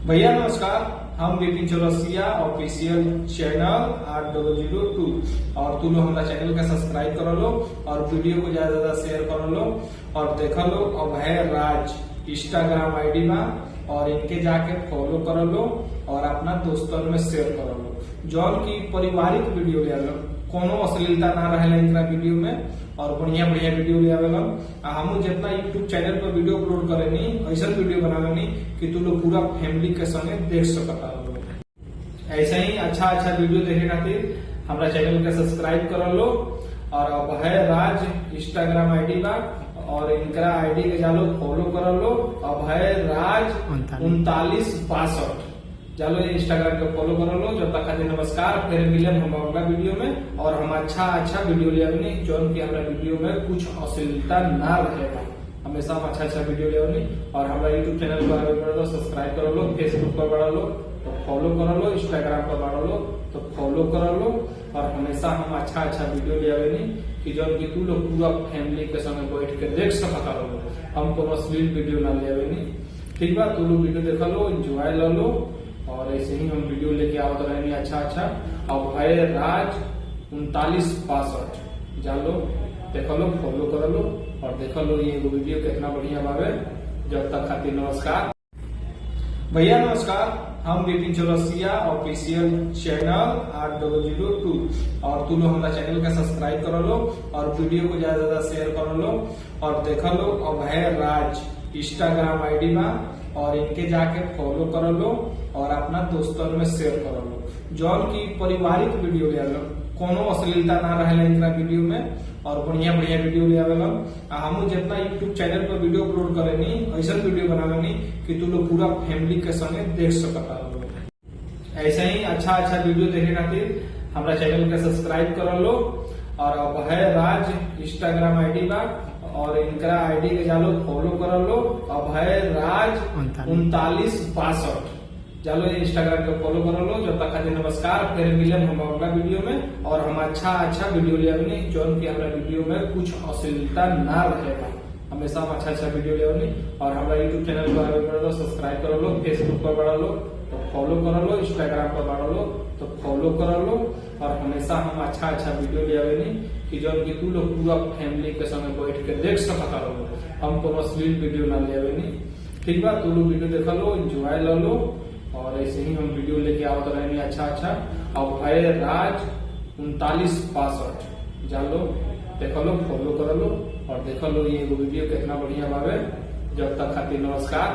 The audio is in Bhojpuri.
भैया नमस्कार, हम विपिन चौरसिया ऑफिशियल चैनल 8002 और तू लोग हमारा चैनल का सब्सक्राइब कर लो और वीडियो को ज्यादा ज्यादा शेयर कर लो और देख लो। अभय राज इंस्टाग्राम आईडी में और इनके जाके फॉलो कर लो और अपना दोस्तन में शेयर कर लो। जौन की पारिवारिक वीडियो ले आवे, कोनो अश्लीलता ना रहे इनका वीडियो में और बढ़िया बढ़िया वीडियो ले आवेला। हम जितना यूट्यूब चैनल पर वीडियो अपलोड करेनी ऐसा वीडियो बनावेनी कि तू लोग पूरा फैमिली के संगे देख सकता हो। ऐसा ही अच्छा अच्छा वीडियो देखे खातिर हमारा चैनल के सब्सक्राइब कर लो और अभय राज इंस्टाग्राम आईडी बा और इनका आईडी के जालो फॉलो कर लो। अभय राज 3962 चलो इंस्टाग्राम पे फॉलो कर लो। जब तक खातिर नमस्कार, फिर मिले हम अगला वीडियो में और हम अच्छा वीडियो ले आवे जौन की हमारा वीडियो में कुछ अश्लीलता ना रहेगा। हमेशा हम अच्छा वीडियो ले आवे और हमारा यूट्यूब चैनल पर बढ़ा लो, सब्सक्राइब कर लो, फेसबुक पर बढ़ा लो तो फॉलो कर लो, इंस्टाग्राम पर बढ़ा लो तो फॉलो कर लो और हमेशा हम अच्छा वीडियो ले आवे कि जौन की तू लोग पूरा फैमिली के संग बैठ के देख सकता हो। हम कोनो अश्लील वीडियो ना ले आवे। ठीक बा, तू लोग वीडियो देख लो, एंजॉय लो और ऐसे ही हम वीडियो लेके आवत रहे अच्छा। अभय राज 3962 जानो, देख लो, फॉलो कर लो और देख लो ये वीडियो कितना बढ़िया बावे। जब तक खातिर नमस्कार। भैया नमस्कार, हम विपिन चौरसिया ऑफिशियल चैनल 8002 और तू लोग हमारा चैनल का सब्सक्राइब कर लो और वीडियो को ज्यादा ज्यादा शेयर कर लो और देख लो। अभय राज इंस्टाग्राम आईडी में और इनके जाके फॉलो कर लो और अपना दोस्तन में शेयर कर लो। जौन की पारिवारिक वीडियो ले आवे, कोनो अश्लीलता ना रहे इनका वीडियो में और बढ़िया बढ़िया वीडियो ले आवेला। हम जितना यूट्यूब चैनल पर वीडियो अपलोड करेनी ऐसा वीडियो बनावेनी कि तू लोग पूरा फैमिली के संगे देख सकता हो। ऐसा ही अच्छा वीडियो देखे खातिर हमारा चैनल का सब्सक्राइब कर लो और अभय राज इंस्टाग्राम आईडी बा और इनका आईडी के जालो फॉलो कर लो। अभय राज 3962 चलो इंस्टाग्राम पे फॉलो कर लो। जब तक खातिर नमस्कार, फिर मिले हम अगला वीडियो में और हम अच्छा वीडियो ले आवे जौन की हमारा वीडियो में कुछ अश्लीलता ना रहेगा। हमेशा हम अच्छा वीडियो ले आवे और हमारा यूट्यूब चैनल पर बढ़ा लो, सब्सक्राइब कर लो, फेसबुक पर बढ़ा लो तो फॉलो कर लो, इंस्टाग्राम पर बढ़ा लो तो फॉलो कर लो और हमेशा हम अच्छा वीडियो ले आवे कि जौन की तू लोग पूरा फैमिली के संग बैठ के देख सकता हो। हम कोनो अश्लील वीडियो ना ले आवे। ठीक बा, तू लोग वीडियो देख लो, एंजॉय लो और ऐसे ही हम वीडियो लेके आवत रहे अच्छा। अभय राज 3962 जानो, देख लो, फॉलो कर लो और देख लो ये वीडियो कितना बढ़िया बावे। जब तक खातिर नमस्कार।